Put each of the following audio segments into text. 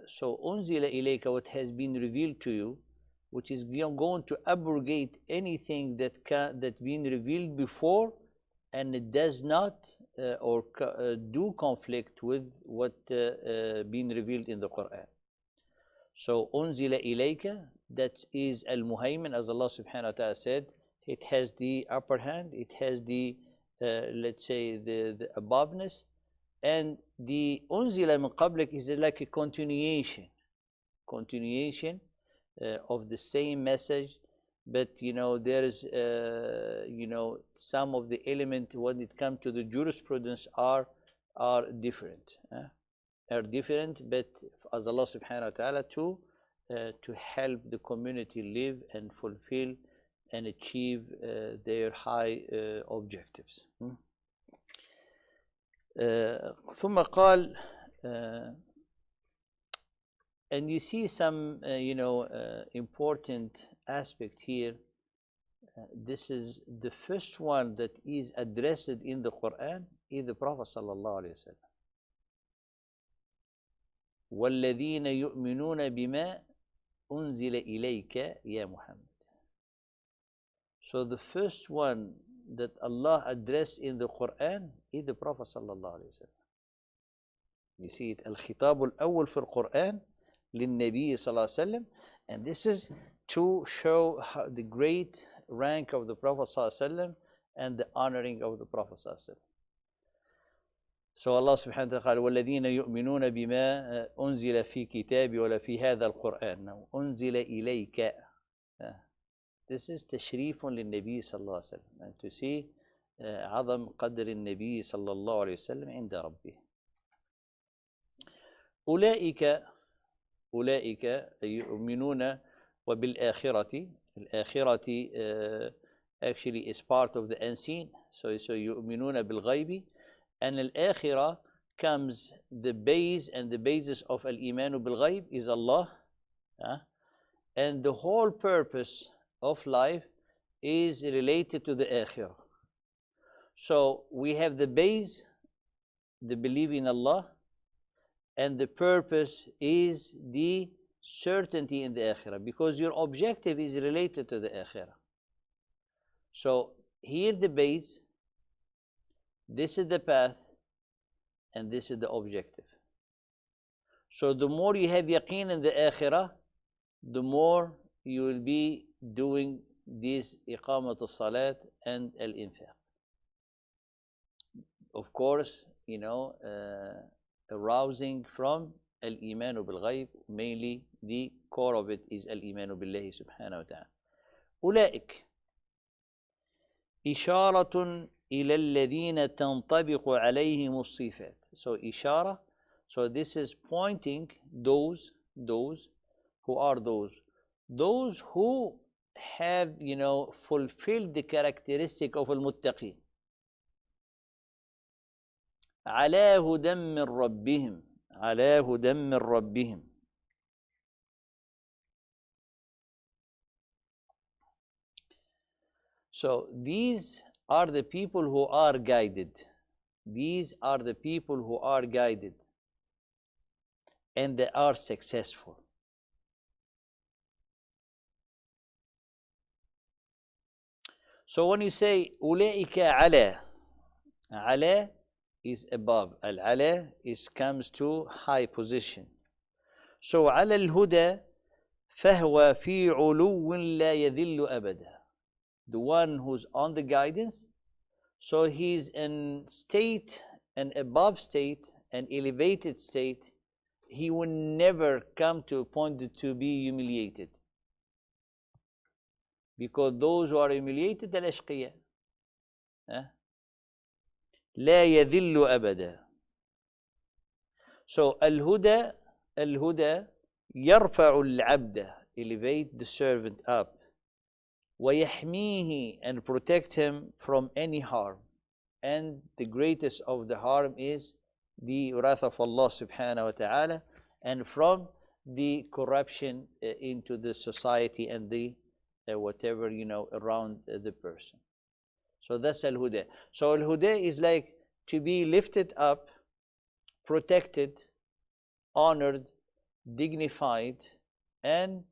So unzila ilayka, what has been revealed to you, which is going to abrogate anything that been revealed before, and it does not do conflict with what been revealed in the Quran. So unzila ilayka, that is al-muhaymin, as Allah subhanahu wa ta'ala said, it has the upper hand, it has the let's say the aboveness, and the unzila min qablik is like a continuation of the same message, but there is some of the element when it comes to the jurisprudence are different, but as Allah subhanahu wa ta'ala to help the community live and fulfill and achieve their high objectives. ثم قال, and you see some important aspect here. This is the first one that is addressed in the Quran, is the Prophet sallallahu alaihi wasallam. وَالَّذِينَ يُؤْمِنُونَ بِمَا أُنزِلَ إِلَيْكَ يَا مُحَمَّدٍ. So the first one that Allah addressed in the Quran is the Prophet sallallahu alaihi wasallam. You see it, الخطاب الأول في القرآن للنبي صلى الله عليه وسلم, and this is to show the great rank of the Prophet صلى الله عليه وسلم and the honoring of the Prophet صلى الله عليه وسلم. So Allah subhanahu wa ta'ala قال والذين يؤمنون بما أنزل في كتاب ولا في هذا القرآن أنزل إليك. This is تشريف للنبي صلى الله عليه وسلم, and to see عظم قدر النبي صلى الله عليه وسلم عند ربه. أولئك يؤمنون وبالآخرة. الآخرة actually is part of the unseen, so يؤمنون بالغيب, and الآخرة comes the base, and the basis of الإيمان بالغيب is Allah, and the whole purpose of life is related to the akhirah. So we have the base, the belief in Allah, and the purpose is the certainty in the akhirah, because your objective is related to the akhirah. So here the base, this is the path, and this is the objective. So the more you have yaqeen in the akhirah, the more you will be doing this iqamat al-salat and al-infaq. Of course, arousing from al-imanu bil-ghayb, mainly the core of it is al-imanu billahi subhanahu wa ta'ala. أولئك إشارة إلى الذين تنطبق عليهم الصفات. So إشارة, so this is pointing those who are those who have fulfilled the characteristic of al-muttaqin. على هدى من ربهم, على هدى من ربهم. So these are the people who are guided. These are the people who are guided, and they are successful. So when you say أولئك على is above, al-ala comes to high position. So على الهدى فهو في علو لا يذل أبدا. The one who's on the guidance, so he's in state, an above state, an elevated state. He will never come to a point to be humiliated, because those who are humiliated are الأشقياء. لا يذل أبدا. So الهدى يرفع العبد, elevate the servant up, ويحميه, and protect him from any harm, and the greatest of the harm is the wrath of Allah subhanahu wa ta'ala, and from the corruption into the society and the whatever around the person. So that's al-huda. So al-huda is like to be lifted up, protected, honored, dignified, and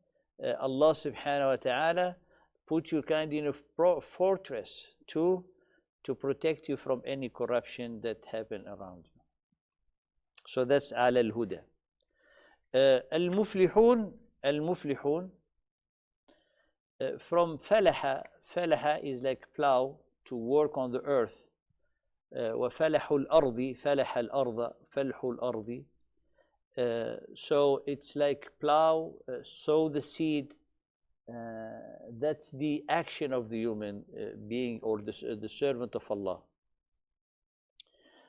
Allah subhanahu wa ta'ala put you kind of fortress to protect you from any corruption that happen around you. So that's ala al-huda. Al-muflihun, from falaha is like plow, to work on the earth. وفلح الأرض فلح الأرض فلح الأرض. So it's like plow, sow the seed. That's the action of the human being, or the servant of Allah.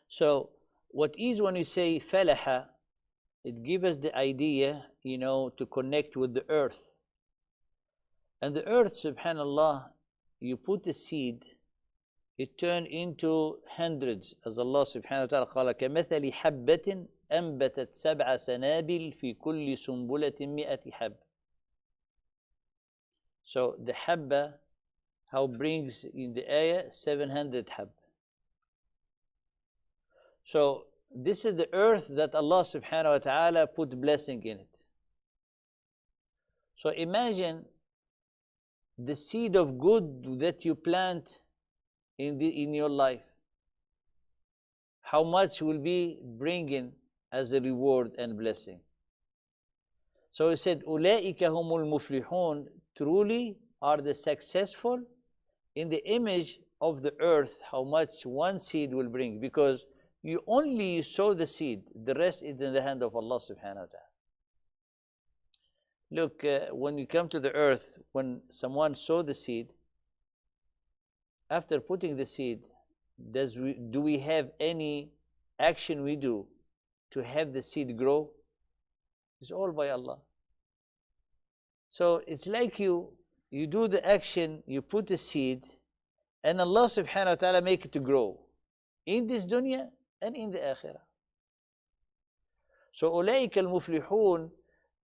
So what is when you say falaha, it gives us the idea, to connect with the earth. And the earth, subhanallah, you put a seed, it turned into hundreds, as Allah subhanahu wa ta'ala قال كمثل حبة أنبتت سبع سنابل في كل سنبلة 100 حب. So the habba, how brings in the ayah 700 hab. So this is the earth that Allah subhanahu wa ta'ala put blessing in it. So imagine the seed of good that you plant in your life, how much will be bringing as a reward and blessing. So he said, أُولَئِكَ هُمُ الْمُفْلِحُونَ, truly are the successful in the image of the earth, how much one seed will bring, because you only sow the seed, the rest is in the hand of Allah subhanahu wa ta'ala. Look, when you come to the earth, when someone sow the seed, after putting the seed, do we have any action we do to have the seed grow? It's all by Allah. So it's like you do the action, you put the seed, and Allah subhanahu wa ta'ala make it to grow in this dunya and in the akhirah. So أولئك المفلحون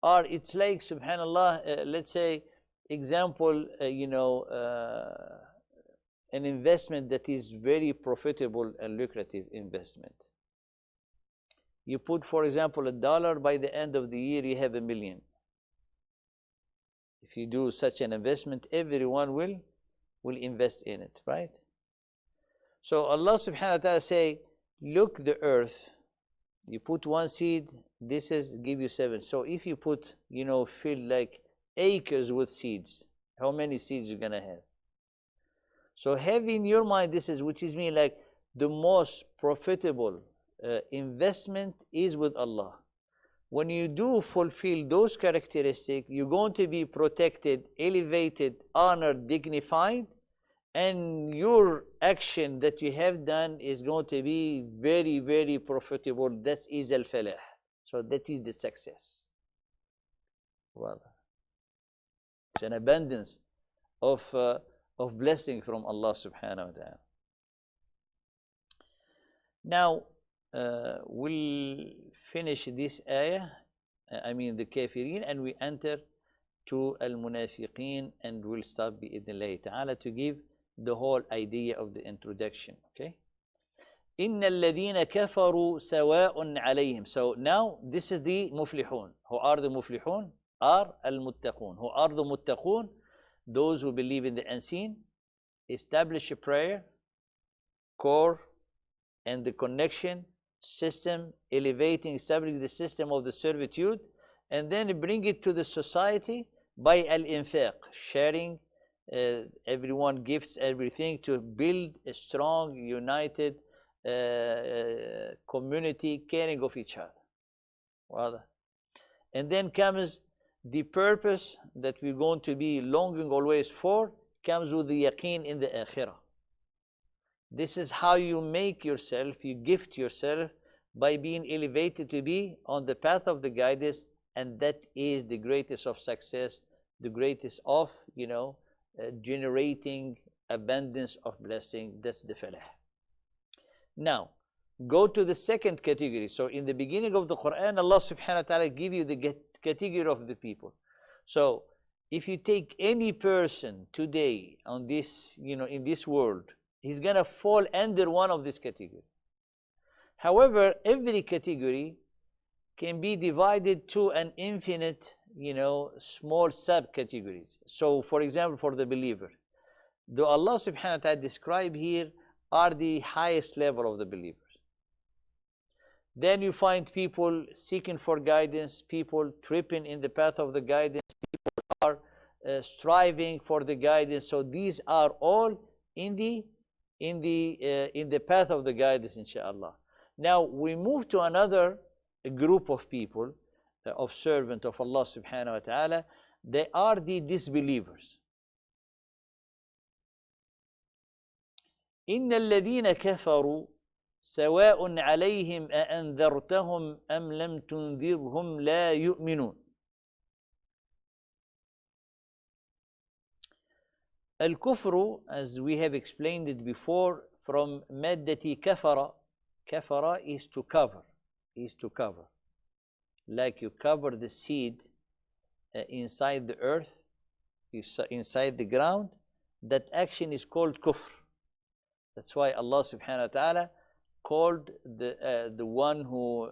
are, it's like, subhanallah, let's say, example, an investment that is very profitable and lucrative investment. You put, for example, $1, by the end of the year you have $1 million. If you do such an investment, everyone will invest in it, right? So Allah subhanahu wa ta'ala say, look, the earth, you put one seed, this is give you 7. So if you put, fill like acres with seeds, how many seeds you're gonna have? So have in your mind, this is, which is mean like the most profitable investment is with Allah. When you do fulfill those characteristics, you're going to be protected, elevated, honored, dignified, and your action that you have done is going to be very, very profitable. That is al-falah. So that is the success. Well, it's an abundance of blessing from Allah subhanahu wa ta'ala. Now, we'll finish this ayah, the kafirin, and we enter to al-munafiqeen, and we'll start bi-idhnillahi ta'ala to give the whole idea of the introduction, okay? إِنَّ الَّذِينَ كَفَرُوا سَوَاءٌ عَلَيْهِمْ. So now this is the muflihun. Who are the muflihun? Are al-muttaqun. Who are the muttaqun? Those who believe in the unseen, establish a prayer, core, and the connection system, elevating, establishing the system of the servitude, and then bring it to the society by al-infaq, sharing, everyone gives everything to build a strong, united community, caring of each other. And then comes the purpose that we're going to be longing always for, comes with the yaqeen in the akhirah. This is how you make yourself, you gift yourself by being elevated to be on the path of the guidance, and that is the greatest of success, the greatest of, generating abundance of blessing. That's the falah. Now, go to the second category. So in the beginning of the Quran, Allah subhanahu wa ta'ala give you the category of the people. So if you take any person today on this, in this world, he's gonna fall under one of this category. However, every category can be divided to an infinite, small subcategories. So, for example, for the believer, the Allah subhanahu wa ta'ala describe here are the highest level of the believers. Then you find people seeking for guidance, people tripping in the path of the guidance, people are striving for the guidance. So these are all in the path of the guidance, inshallah. Now we move to another group of people, of servant of Allah subhanahu wa ta'ala. They are the disbelievers. إن الذين كفروا سواء عليهم أأنذرتهم أم لم تنذرهم لا يؤمنون. Al-kufru, as we have explained it before, from maddati kafara. Kafara is to cover, like you cover the seed inside the earth, inside the ground. That action is called kufr. That's why Allah subhanahu wa ta'ala called the one who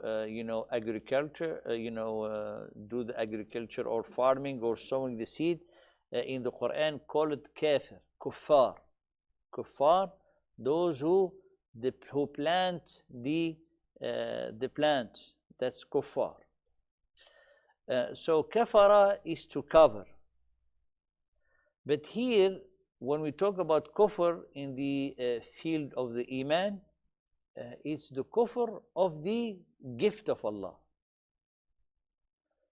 agriculture, do the agriculture or farming or sowing the seed in the Quran, call it kafir, kuffar. Kuffar, those who plant the plant. That's kuffar. So kafara is to cover. But here, when we talk about kufr in the field of the iman, it's the kufr of the gift of Allah.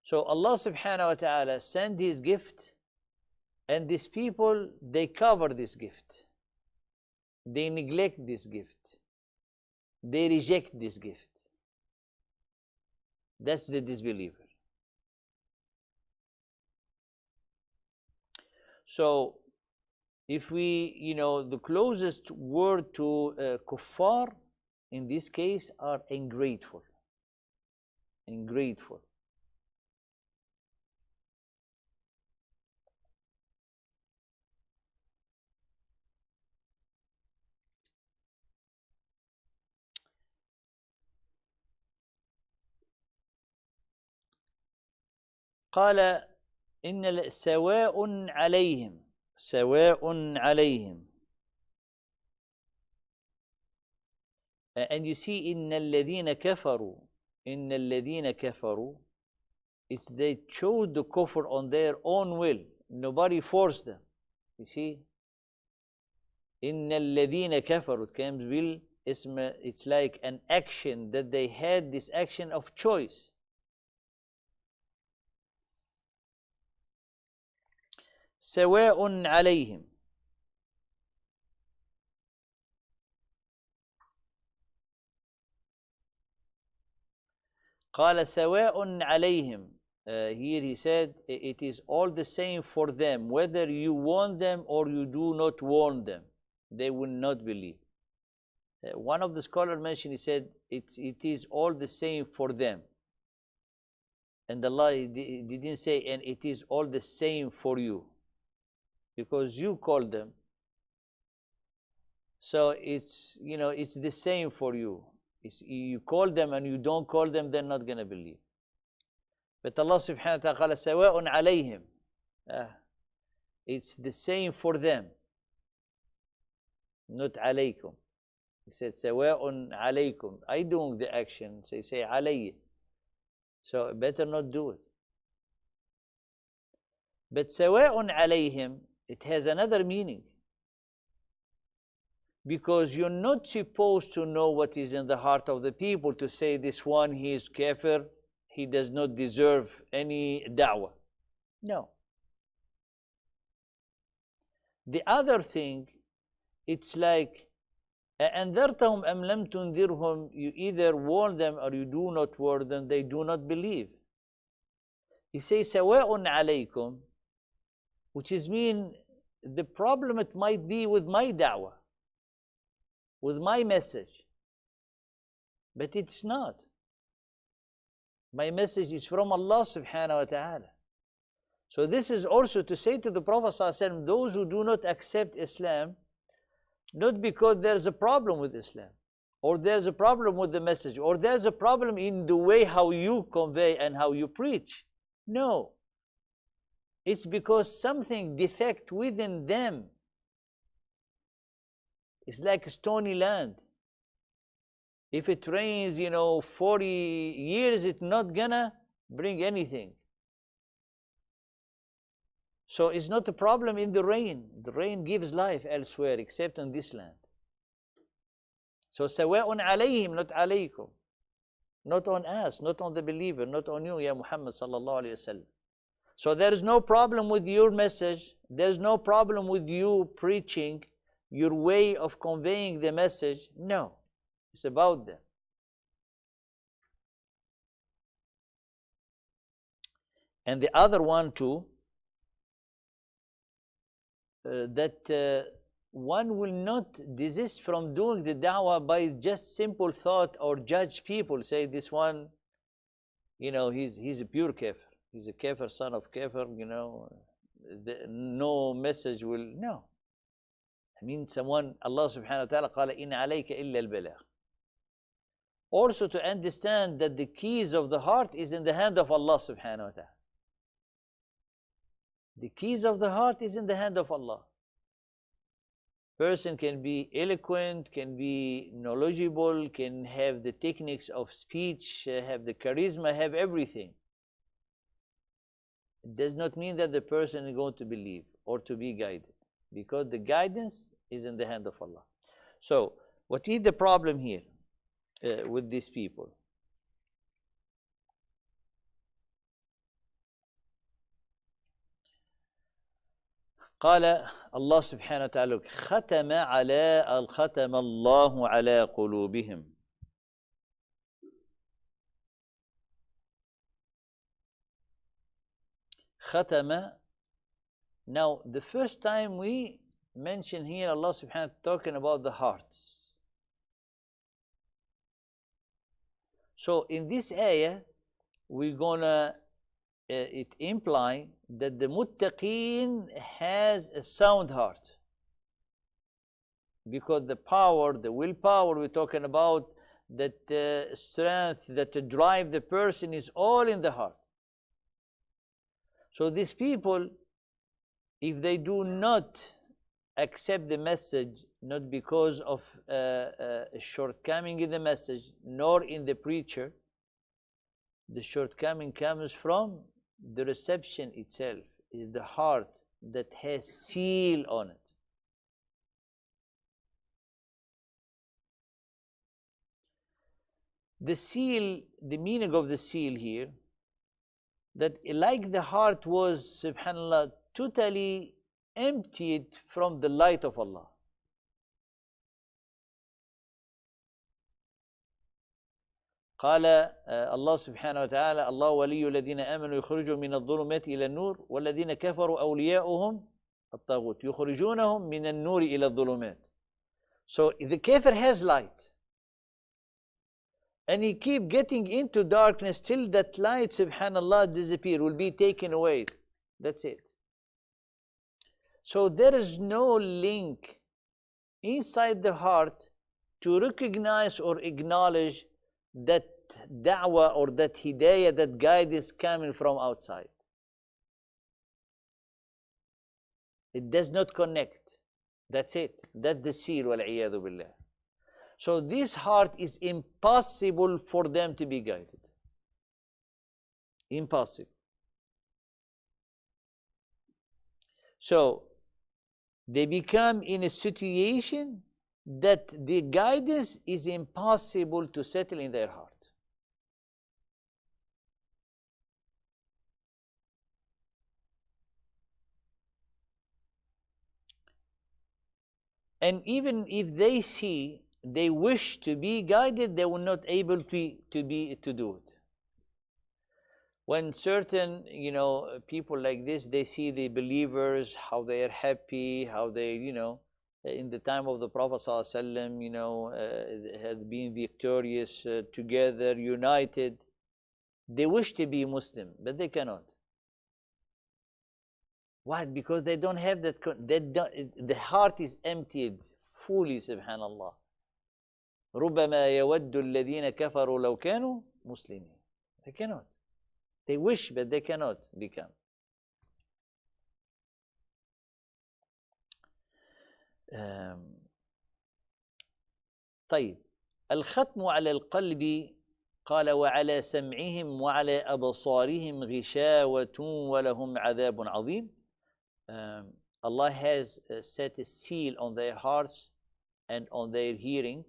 So Allah subhanahu wa ta'ala sent His gift, and these people, they cover this gift. They neglect this gift. They reject this gift. That's the disbeliever. So, if we, the closest word to kuffar in this case are ungrateful. Ungrateful. قال إن سواء عليهم سواء عليهم. And you see, إن الذين كفروا, إن الذين كفروا, it's they chose the kufr on their own will. Nobody forced them. You see, إن الذين كفروا, it comes will, it's like an action that they had, this action of choice. سواء عليهم. قال سواء عليهم. Here he said it is all the same for them, whether you warn them or you do not warn them, they will not believe. One of the scholars mentioned, he said it is all the same for them. And Allah didn't say, and it is all the same for you, because you called them. So it's, it's the same for you. You call them and you don't call them, they're not going to believe. But Allah subhanahu wa ta'ala, سواء عليهم, it's the same for them, not عليكم. He said سواء عليكم. I doing the action, so you say علي. So better not do it. But سواء عليهم, it has another meaning. Because you're not supposed to know what is in the heart of the people to say this one, he is kafir, he does not deserve any da'wah. No. The other thing, it's like, أَأَنذَرْتَهُمْ أَمْ لَمْ تُنذِرْهُمْ, you either warn them or you do not warn them, they do not believe. He says, سَوَاءٌ عَلَيْكُمْ, which is mean, the problem it might be with my da'wah, with my message. But it's not. My message is from Allah subhanahu wa ta'ala. So this is also to say to the Prophet sallallahu alaihi wasallam, those who do not accept Islam, not because there's a problem with Islam, or there's a problem with the message, or there's a problem in the way how you convey and how you preach. No. It's because something defect within them. It's like a stony land. If it rains, 40 years, it's not gonna bring anything. So it's not a problem in the rain. The rain gives life elsewhere except on this land. So سواء عليهم, not عليكم. Not on us, not on the believer, not on you, Ya Muhammad sallallahu alayhi wa sallam. So there is no problem with your message. There's no problem with you preaching, your way of conveying the message. No, it's about them. And the other one too, that one will not desist from doing the da'wah by just simple thought or judge people. Say this one, he's a pure kafir. He's a kafir, son of kafir, no message will, no. I mean someone, Allah subhanahu wa ta'ala قال إِنْ عَلَيْكَ إِلَّا الْبَلَاغِ. Also to understand that the keys of the heart is in the hand of Allah subhanahu wa ta'ala. The keys of the heart is in the hand of Allah. Person can be eloquent, can be knowledgeable, can have the techniques of speech, have the charisma, have everything. It does not mean that the person is going to believe or to be guided, because the guidance is in the hand of Allah. So, what is the problem here with these people? قال الله سبحانه وتعالى ختم الله على قلوبهم. ختم. Now, the first time we mention here, Allah subhanahu wa ta'ala talking about the hearts. So in this ayah, we're gonna it imply that the muttaqeen has a sound heart, because the power, the willpower we're talking about, that strength that to drive the person is all in the heart. So these people, if they do not accept the message, not because of a shortcoming in the message, nor in the preacher, the shortcoming comes from the reception itself. Is the heart that has seal on it. The seal, the meaning of the seal here, that like the heart was, subhanAllah, totally emptied from the light of Allah. قال الله سبحانه وتعالى الله ولي الذين آمنوا يخرجهم من الظلمات إلى النور والذين كفروا أولياؤهم الطاغوت يخرجونهم من النور إلى الظلمات. So the kafir has light, and he keep getting into darkness till that light, subhanallah, disappear, will be taken away. That's it. So there is no link inside the heart to recognize or acknowledge that da'wah or that hidayah, that guidance coming from outside. It does not connect. That's it. That's the seal, wal-'iyadhu billah. So this heart is impossible for them to be guided. Impossible. So they become in a situation that the guidance is impossible to settle in their heart. And even if they see, they wish to be guided, they will not able to do it. When certain, people like this, they see the believers, how they are happy, how they, in the time of the Prophet ﷺ, had been victorious, together, united. They wish to be Muslim, but they cannot. Why? Because they don't have that. The heart is emptied fully, subhanallah. ربما يود الذين كفروا لو كانوا مسلمين. They cannot. They wish, but they cannot become. طيب، الختم على القلب قال وعلى سمعهم وعلى أبصارهم غشاوة ولهم عذاب عظيم. Allah has set a seal on their hearts and on their hearing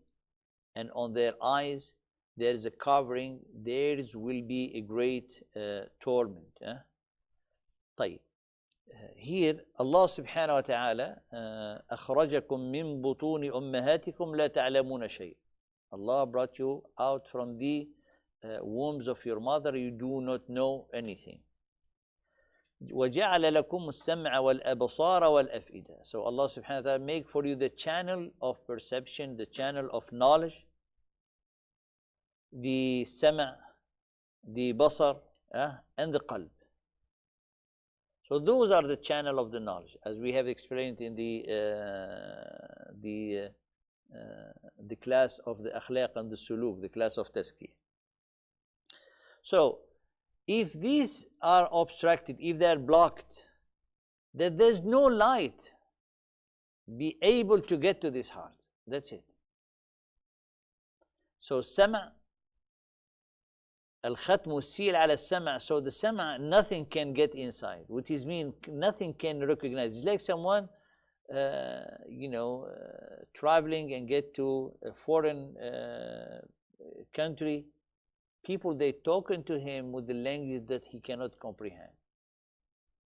and on their eyes. There is a covering. There will be a great torment. طيب. Here Allah subhanahu wa ta'ala أخرجكم من بطون أمهاتكم لا تعلمون شيء. Allah brought you out from the wombs of your mother, you do not know anything. وجعل لكم السمع والأبصار والأفئدة. So Allah subhanahu wa ta'ala make for you the channel of perception, the channel of knowledge, the sama', the basar, and the qalb. So those are the channel of the knowledge, as we have explained in the class of the akhlaq and the suluk, the class of tazkiyah. So if these are obstructed, if they are blocked, that there's no light be able to get to this heart. That's it. So sama', al-khatmu seal ala sama', so the sama', nothing can get inside, which is mean nothing can recognize. It's like someone traveling and get to a foreign country. People, they talking to him with the language that he cannot comprehend.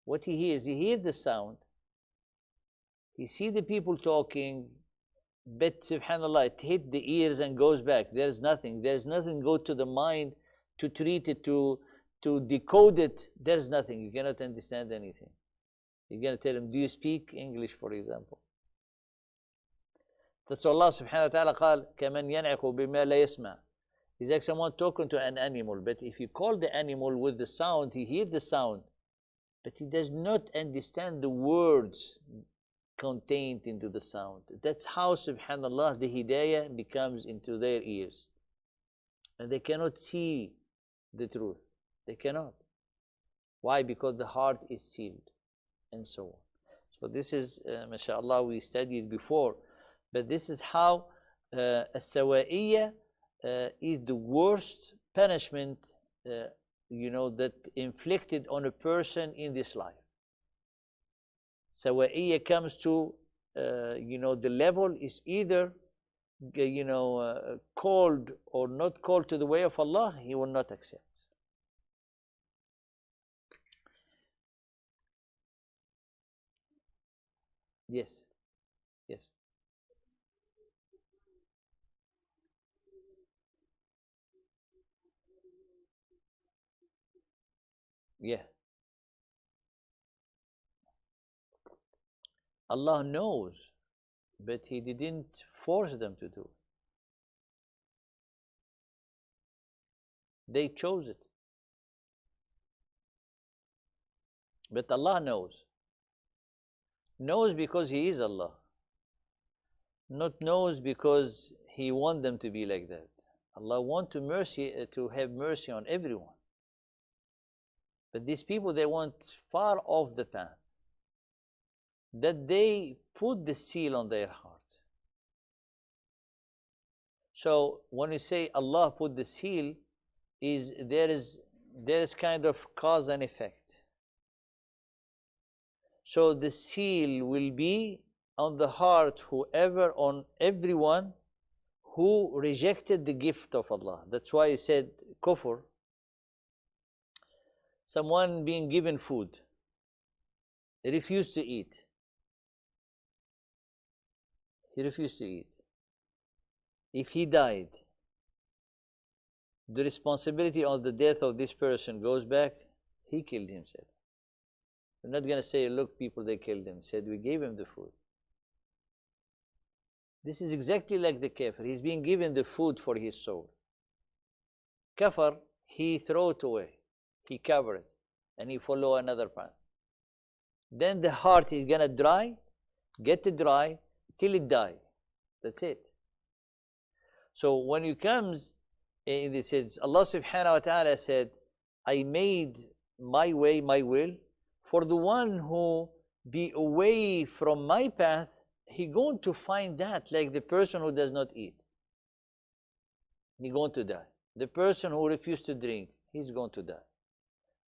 What he hears the sound. He see the people talking, but subhanallah, it hit the ears and goes back. There's nothing go to the mind to treat it, to decode it. There's nothing. You cannot understand anything. You're going to tell him, do you speak English, for example? That's Allah subhanahu wa ta'ala قال كمن ينعق بما لا يسمع. It's like someone talking to an animal, but if you call the animal with the sound, he hears the sound, but he does not understand the words contained into the sound. That's how, subhanallah, the hidayah becomes into their ears. And they cannot see the truth. They cannot. Why? Because the heart is sealed, and so on. So this is, mashallah, we studied before, but this is how as-sawa'iyya is the worst punishment, that inflicted on a person in this life. Sawa'iyya comes to, the level is either, called or not called to the way of Allah, he will not accept. Yes, yes. Yeah. Allah knows, but He didn't force them to do it. They chose it. But Allah knows. Knows because He is Allah. Not knows because He wants them to be like that. Allah wants to have mercy on everyone. But these people, they want far off the path, that they put the seal on their heart. So when you say Allah put the seal, there is kind of cause and effect. So the seal will be on the heart, on everyone who rejected the gift of Allah. That's why He said kufr. Someone being given food, he refused to eat. He refused to eat. If he died, the responsibility of the death of this person goes back. He killed himself. We're not going to say, look, people, they killed him. He said, we gave him the food. This is exactly like the kafir. He's being given the food for his soul. Kafir, he throw it away. He cover it, and he follow another path. Then the heart is going to get to dry till it die. That's it. So when it comes in this sense, Allah subhanahu wa ta'ala said, I made my way, my will, for the one who be away from my path, he going to find that like the person who does not eat. He's going to die. The person who refused to drink, he's going to die.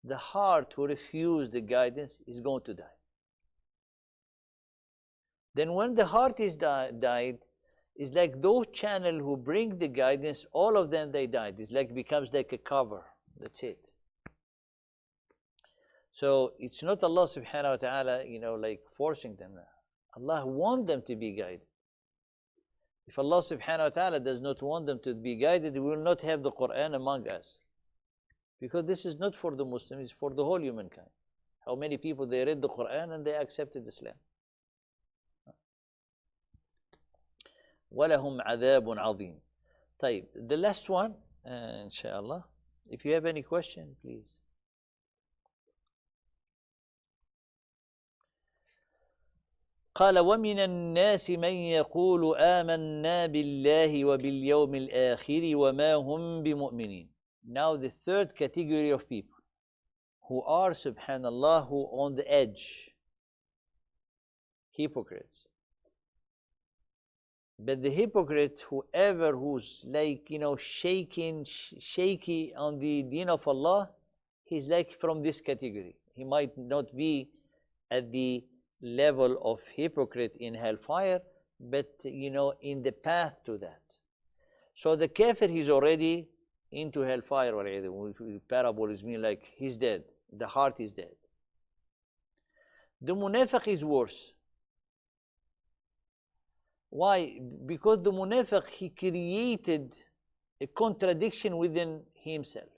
The heart who refused the guidance is going to die. Then when the heart is died, it's like those channels who bring the guidance, all of them, they died. It's like becomes like a cover. That's it. So it's not Allah subhanahu wa ta'ala, like forcing them. Allah wants them to be guided. If Allah subhanahu wa ta'ala does not want them to be guided, we will not have the Quran among us. Because this is not for the Muslims, it's for the whole humankind. How many people they read the Quran and they accepted Islam? وَلَهُمْ عَذَابٌ عَظِيمٌ. طيب, the last one, inshallah. If you have any question, please. قال ومن الناس من يقول آمنا بالله وباليوم الآخر وما هم بمؤمنين. Now the third category of people who are, subhanallah, who on the edge, hypocrites. But the hypocrite, whoever who's like, shaky on the deen of Allah, he's like from this category. He might not be at the level of hypocrite in hellfire, but in the path to that. So the kafir, he's already into hellfire already. Parable is mean like he's dead. The heart is dead. The munafiq is worse. Why? Because the munafiq, he created a contradiction within himself.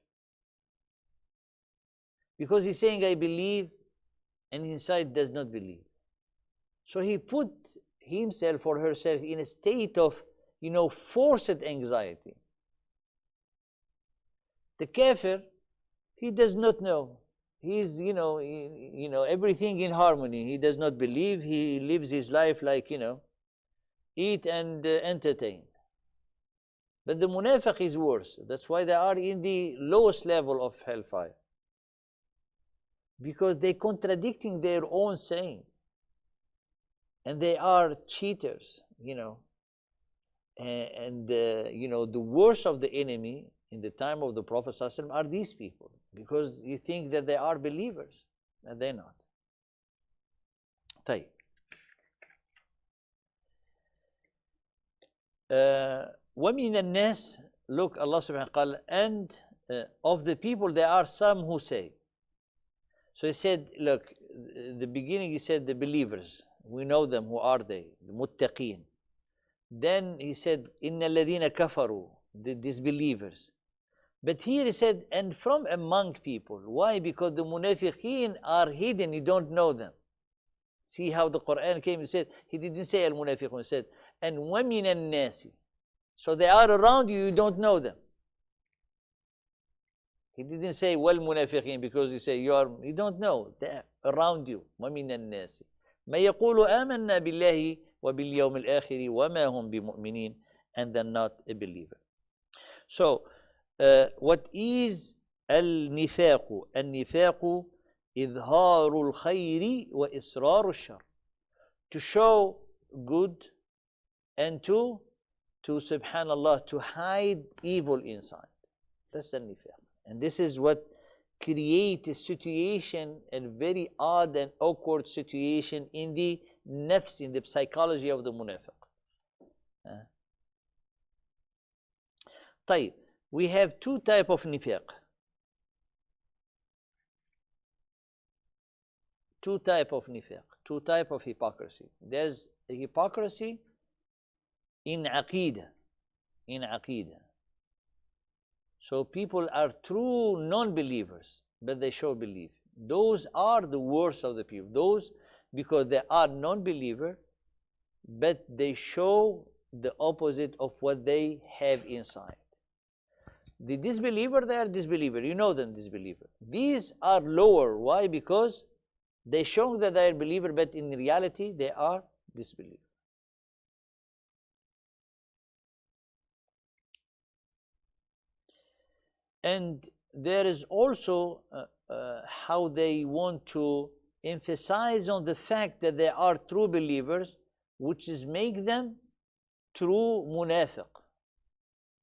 Because he's saying, I believe, and inside does not believe. So he put himself or herself in a state of, forced anxiety. The kafir, he does not know. He's, everything in harmony. He does not believe. He lives his life like, eat and entertain. But the munafiq is worse. That's why they are in the lowest level of hellfire. Because they're contradicting their own saying. And they are cheaters, And the worst of the enemy in the time of the Prophet ﷺ are these people. Because you think that they are believers. And they're not. طيب. وَمِنَ النَّاسِ, look, Allah subhanahu wa ta'ala, and of the people there are some who say. So he said, look, the beginning he said the believers. We know them. Who are they? The muttaqeen. Then he said, إِنَّ الَّذِينَ كَفَرُوا, the disbelievers. But here he said, and from among people. Why? Because the munafiqeen are hidden. You don't know them. See how the Quran came and said, he didn't say al-munafiqun, he said, and وَمِنَ النَّاسِ. So they are around you, you don't know them. He didn't say wal munafiqeen because he said you don't know. They're around you. وَمِنَ النَّاسِ مَا يَقُولُ آمَنَّا بِاللَّهِ وَبِالْيَوْمِ الْآخِرِ وَمَا هُمْ بِمُؤْمِنِينَ, and they're not a believer. So, what is al-nifaq? Al-nifaq إظهار الخير وإصرار الشر. To show good and to subhanallah, to hide evil inside. That's the nifaq. And this is what create a situation, a very odd and awkward situation in the nafs, in the psychology of the munafiq. طيب, we have two types of nifaq. Two types of nifaq, two types of hypocrisy. There's a hypocrisy in aqidah, So people are true non-believers, but they show belief. Those are the worst of the people. Those, because they are non-believer, but they show the opposite of what they have inside. The disbeliever, they are disbeliever. You know them, disbeliever. These are lower. Why? Because they show that they are believer, but in reality they are disbeliever. And there is also how they want to emphasize on the fact that they are true believers, which is make them true munafiq.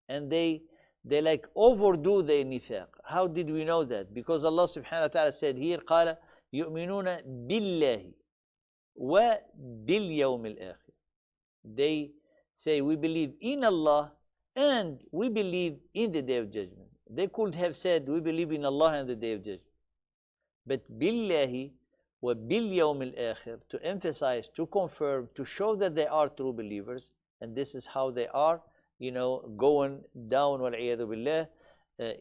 And they like overdo their nifaq. How did we know that? Because Allah subhanahu wa ta'ala said here, قال يؤمنون بالله وباليوم الآخر. They say we believe in Allah and we believe in the day of judgment. They could have said we believe in Allah and the day of judgment. But billahi wa bil yawm al-akhir, to emphasize, to confirm, to show that they are true believers, and this is how they are, going down wal iyadu billah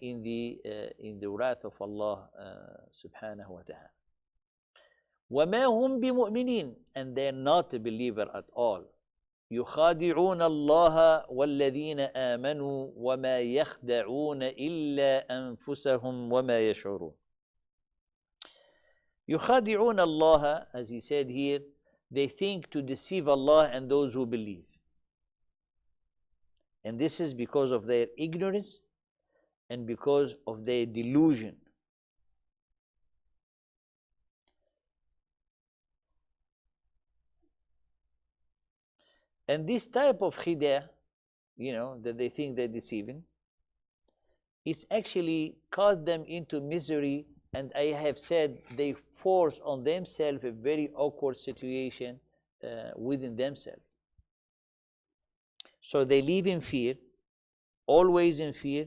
in the wrath of Allah subhanahu wa ta'ala. وَمَا هُمْ بِمُؤْمِنِينَ, and they are not a believer at all. يخادعون الله والذين آمنوا وما يخدعون إلا أنفسهم وما يشعرون. يخادعون الله, as he said here, they think to deceive Allah and those who believe. And this is because of their ignorance and because of their delusion. And this type of khida, that they think they're deceiving, it's actually caused them into misery, and I have said they force on themselves a very awkward situation within themselves. So they live in fear, always in fear,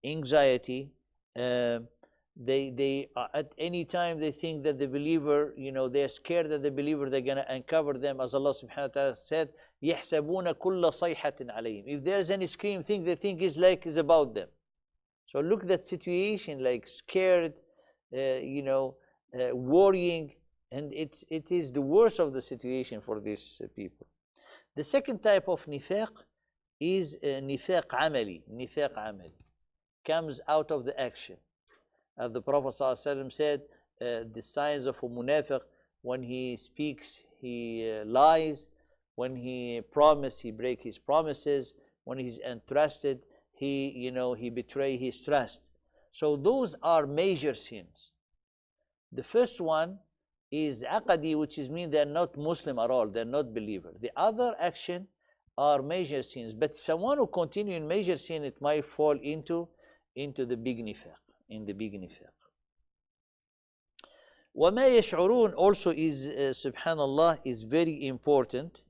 anxiety. They at any time they think that the believer, they're scared that the believer, they're going to uncover them, as Allah subhanahu wa ta'ala said, يحسبون كل صيحة عليهم. If there's any scream thing, they think is about them. So look at that situation, like scared, worrying, and it is the worst of the situation for these people. The second type of nifaq is nifaq amali. Nifaq amali comes out of the action. As the Prophet ﷺ said, the signs of a munafiq: when he speaks, he lies; when he promises, he breaks his promises; when he's entrusted, he betrays his trust. So those are major sins. The first one is aqadi, which means they're not Muslim at all, they're not believer. The other action are major sins. But someone who continue in major sin, it might fall into the big nifaq, in the big nifaq. وَمَا يَشْعُرُونَ also is, subhanallah, is very important,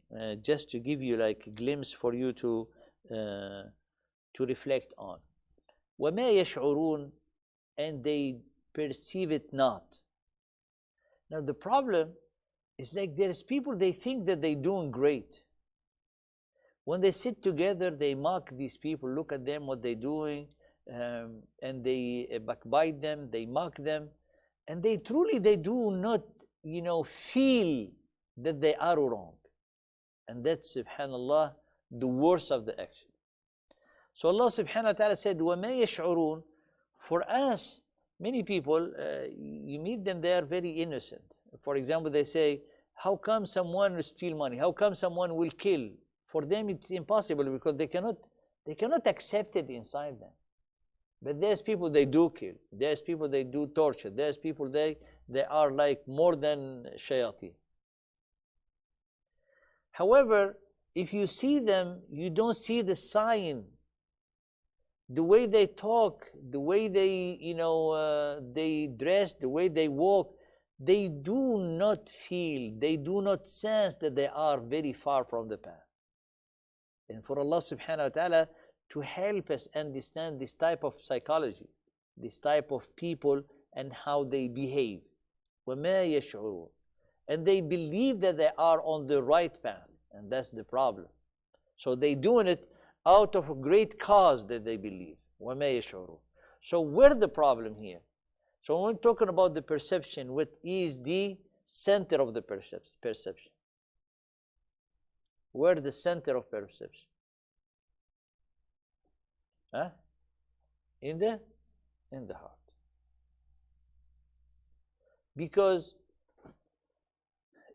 just to give you like a glimpse for you to reflect on. وَمَا يَشْعُرُونَ, and they perceive it not. Now the problem is, like, there's people, they think that they're doing great. When they sit together, they mock these people, look at them, what they're doing, and they backbite them, they mock them, and they do not, feel that they are wrong. And that's, subhanallah, the worst of the action. So Allah subhanahu wa ta'ala said, وَمَا يَشْعُرُونَ. For us, many people, you meet them, they are very innocent. For example, they say, how come someone will steal money? How come someone will kill? For them, it's impossible because they cannot accept it inside them. But there's people they do kill. There's people they do torture. There's people they are like more than shayateen. However, if you see them, you don't see the sign. The way they talk, the way they dress, the way they walk, they do not feel, they do not sense that they are very far from the path. And for Allah subhanahu wa ta'ala to help us understand this type of psychology, this type of people and how they behave. وَمَا يَشْعُرُونَ. And they believe that they are on the right path, and that's the problem. So they doing it out of a great cause that they believe. وَمَا يَشْعُرُونَ. So where's the problem here? So when we're talking about the perception, what is the center of the perception? Where the center of perception? Huh? In the heart. Because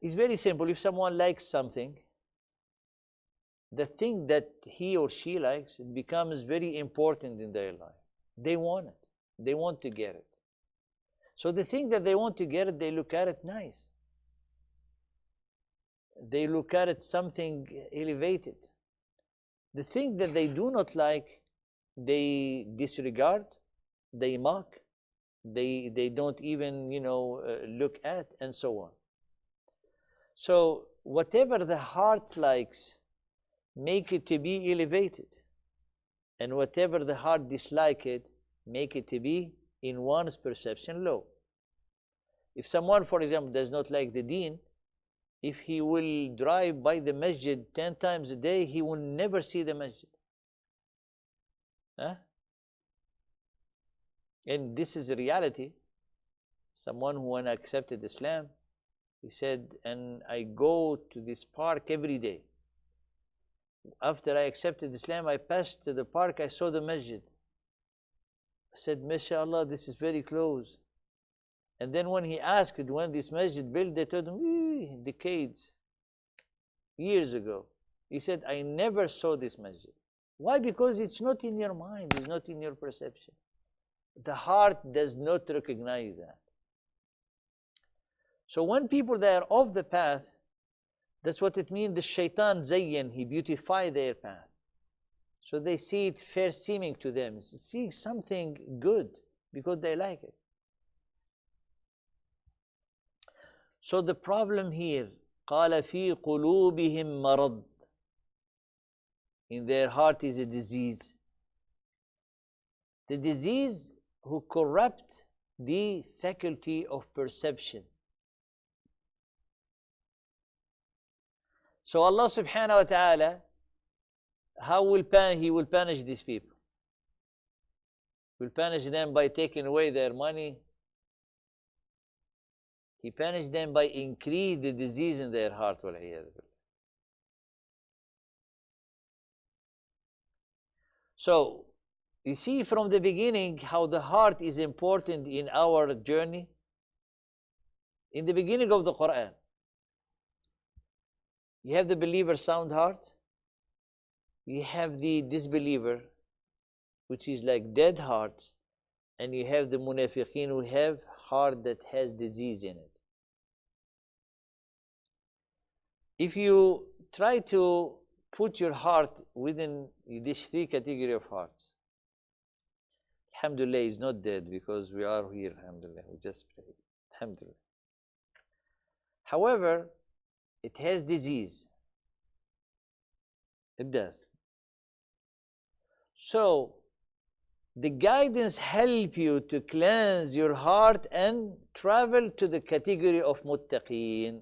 it's very simple. If someone likes something, the thing that he or she likes, it becomes very important in their life. They want it. They want to get it. So the thing that they want to get it, they look at it nice. They look at it something elevated. The thing that they do not like, they disregard, they mock, they don't even, look at, and so on. So whatever the heart likes, make it to be elevated. And whatever the heart dislike it, make it to be, in one's perception, low. If someone, for example, does not like the deen, if he will drive by the masjid 10 times a day, he will never see the masjid. Huh? And this is a reality. Someone who accepted Islam, he said, and I go to this park every day. After I accepted Islam, I passed to the park, I saw the masjid. I said, MashaAllah, this is very close. And then when he asked when this masjid built, they told him, decades, years ago. He said, I never saw this masjid. Why? Because it's not in your mind, it's not in your perception. The heart does not recognize that. So when people that are off the path, that's what it means, the shaitan zayyan, he beautified their path. So they see it fair seeming to them, see something good because they like it. So the problem here, قَالَ فِي قُلُوبِهِمْ مَرَضٍ, in their heart is a disease. The disease who corrupt the faculty of perception. So Allah subhanahu wa ta'ala, He will punish these people. He will punish them by taking away their money. He punished them by increase the disease in their heart. So, you see from the beginning how the heart is important in our journey. In the beginning of the Quran, you have the believer sound heart. You have the disbeliever, which is like dead hearts. And you have the munafiqeen who have heart that has disease in it. If you try to put your heart within these three categories of hearts, alhamdulillah, is not dead because we are here, alhamdulillah, we just pray, alhamdulillah. However, it has disease. It does. So, the guidance help you to cleanse your heart and travel to the category of muttaqeen.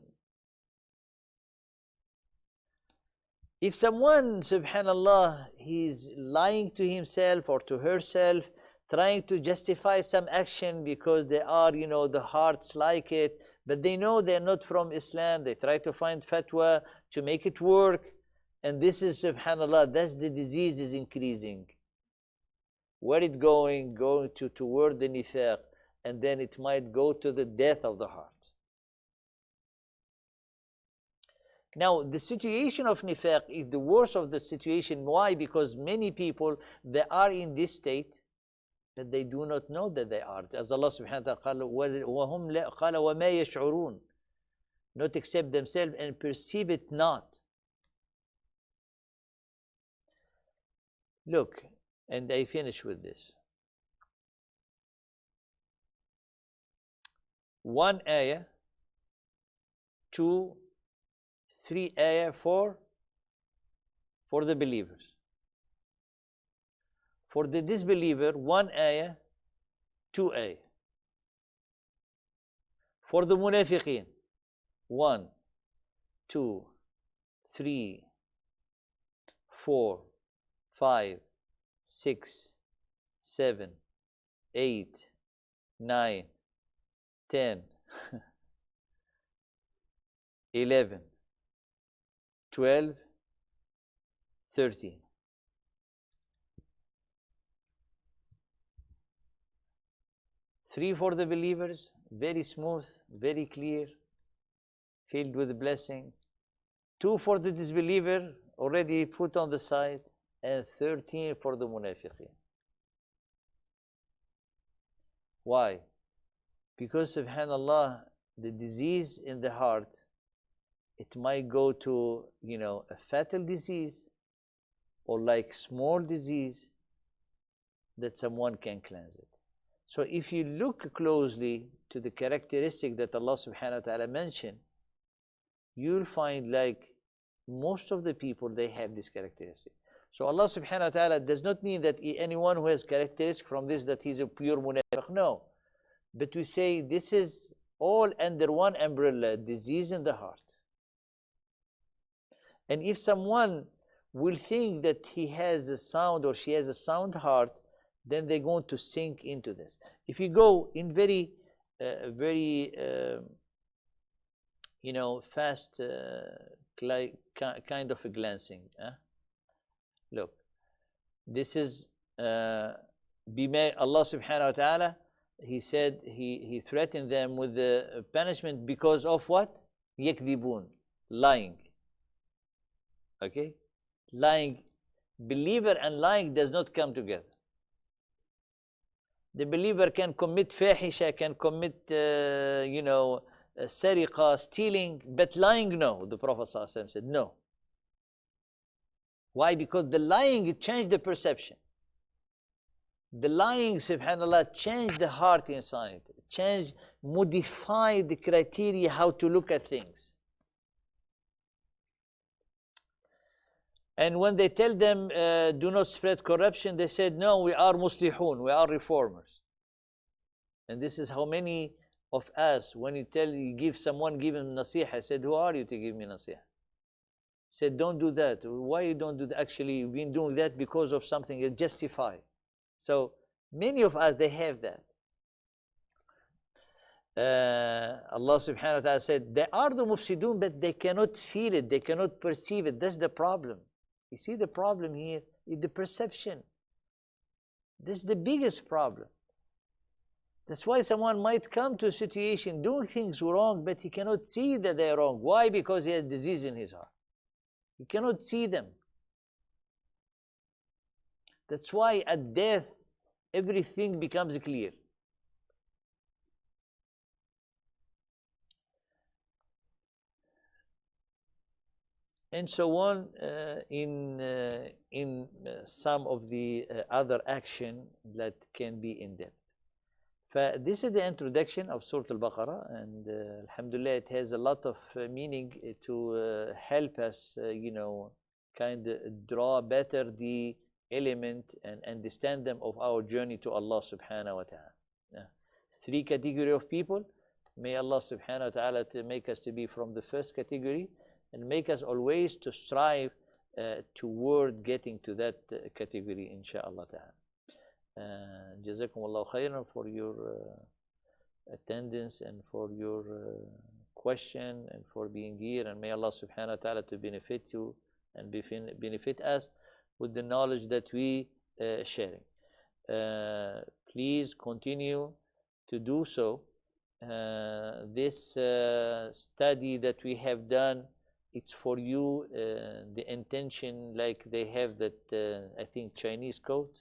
If someone, subhanallah, he's lying to himself or to herself, trying to justify some action because they are, the hearts like it, but they know they're not from Islam, they try to find fatwa to make it work, and this is, subhanallah, that's the disease is increasing. Where it going toward the nifaq, and then it might go to the death of the heart. Now, the situation of nifaq is the worst of the situation. Why? Because many people, they are in this state, but they do not know that they are. As Allah subhanahu wa ta'ala قال وَمَا يَشْعُرُونَ, not accept themselves and perceive it not. Look, and I finish with this. One ayah, 2, 3 ayah for the believers. For the disbeliever, 1 ayah, 2 ayah. For the munafiqeen, 1, 2, 3, 4, 5, 6, 7, 8, 9, 10, 11, 12, 13. Three for the believers, very smooth, very clear, filled with blessing. 2 for the disbeliever, already put on the side, and 13 for the munafiqeen. Why? Because subhanallah, the disease in the heart, it might go to, a fatal disease or like small disease that someone can cleanse it. So if you look closely to the characteristic that Allah subhanahu wa ta'ala mentioned, you'll find like most of the people, they have this characteristic. So Allah subhanahu wa ta'ala does not mean that anyone who has characteristic from this, that he's a pure munafiq. No. But we say this is all under one umbrella, disease in the heart. And if someone will think that he has a sound or she has a sound heart, then they're going to sink into this. If you go in very fast, kind of a glancing. Look, this is Allah subhanahu wa ta'ala, He said, He threatened them with the punishment because of what? يكذبون, lying. Okay? Lying. Believer and lying does not come together. The believer can commit fahisha, can commit, sariqa, stealing, but lying, no. The Prophet ﷺ said, no. Why? Because the lying, it changed the perception. The lying, subhanAllah, changed the heart inside. Changed, modified the criteria how to look at things. And when they tell them, do not spread corruption, they said, no, we are muslihun, we are reformers. And this is how many of us, when you give someone, give him nasiha, said, who are you to give me nasiha? Said, don't do that. Why you don't do that? Actually, you've been doing that because of something you justify. So many of us, they have that. Allah subhanahu wa ta'ala said, they are the mufsidun, but they cannot feel it, they cannot perceive it. That's the problem. You see the problem here is the perception. This is the biggest problem. That's why someone might come to a situation doing things wrong, but he cannot see that they're wrong. Why? Because he has disease in his heart. He cannot see them. That's why at death, everything becomes clear. And so on in some of the other action that can be in depth. This is the introduction of Surah Al-Baqarah, and alhamdulillah, it has a lot of meaning to help us, kind of draw better the element and understand them of our journey to Allah subhanahu wa ta'ala. Three category of people. May Allah subhanahu wa ta'ala to make us to be from the first category, and make us always to strive toward getting to that category, inshaAllah ta'ala. Jazakum Allah khairan for your attendance and for your question and for being here, and may Allah subhanahu wa ta'ala to benefit you and benefit us with the knowledge that we sharing. Please continue to do so. This study that we have done, it's for you. The intention, like they have that, I think, Chinese quote.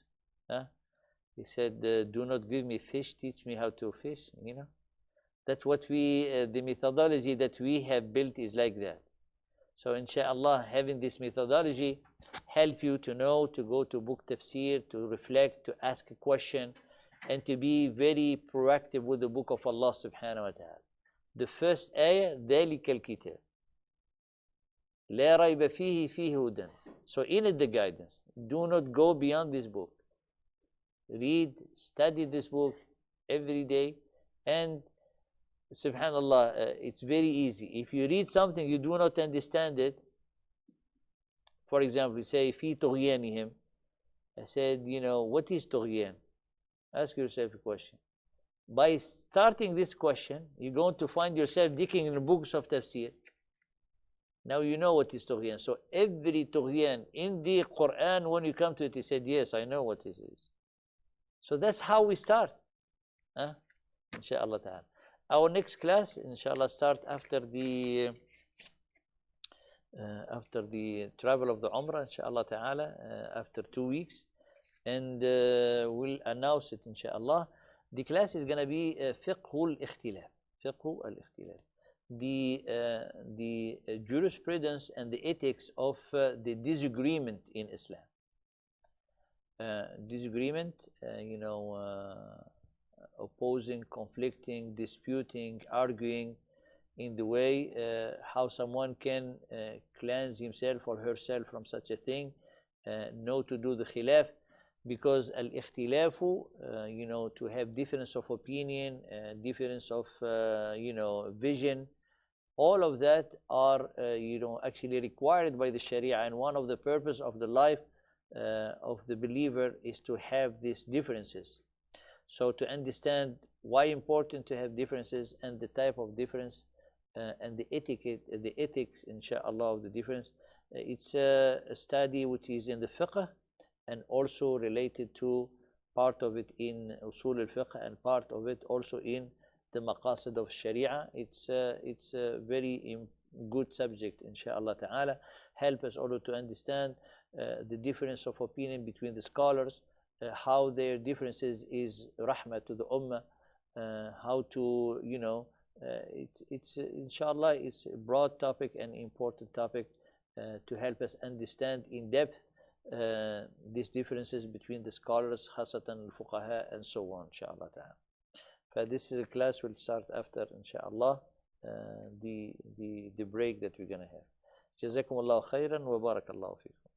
He said, do not give me fish, teach me how to fish. That's what the methodology that we have built is like that. So inshallah, having this methodology help you to know, to go to book Tafseer, to reflect, to ask a question, and to be very proactive with the book of Allah subhanahu wa ta'ala. The first ayah, ذَلِكَ الْكِتَابِ لَا رَيْبَ فِيهِ هُدًى. So in it the guidance. Do not go beyond this book. Read, study this book every day, and subhanallah, it's very easy. If you read something you do not understand it, for example, you say في طغيانهم. I said, what is طغيان? Ask yourself a question. By starting this question, you're going to find yourself digging in the books of Tafseer. Now you know what is طغيان. So every طغيان in the Quran, when you come to it, he said, yes, I know what this is. So that's how we start. Inshallah ta'ala. Our next class, inshallah, start after the travel of the Umrah, inshallah ta'ala, after 2 weeks. And we'll announce it, inshallah. The class is going to be فقه الاختلاف. فقه الاختلاف. The jurisprudence and the ethics of the disagreement in Islam. Disagreement, opposing, conflicting, disputing, arguing, in the way how someone can cleanse himself or herself from such a thing, not to do the khilaf, because al-ikhtilafu, to have difference of opinion, difference of, vision, all of that are, actually required by the Sharia, and one of the purpose of the life of the believer is to have these differences. So to understand why important to have differences and the type of difference and the etiquette, the ethics, inshallah, of the difference, it's a study which is in the fiqh and also related to part of it in usul al-fiqh and part of it also in the maqasid of Sharia. It's a very good subject, inshallah ta'ala. Help us also to understand the difference of opinion between the scholars, how their differences is rahmah to the ummah, how to, it's inshallah, it's a broad topic and important topic to help us understand in depth these differences between the scholars, khasatan al-fuqaha, and so on, inshallah ta'ala. But this is a class will start after, inshallah, the break that we're going to have. Jazakumullahu khairan wa barakallahu feekum.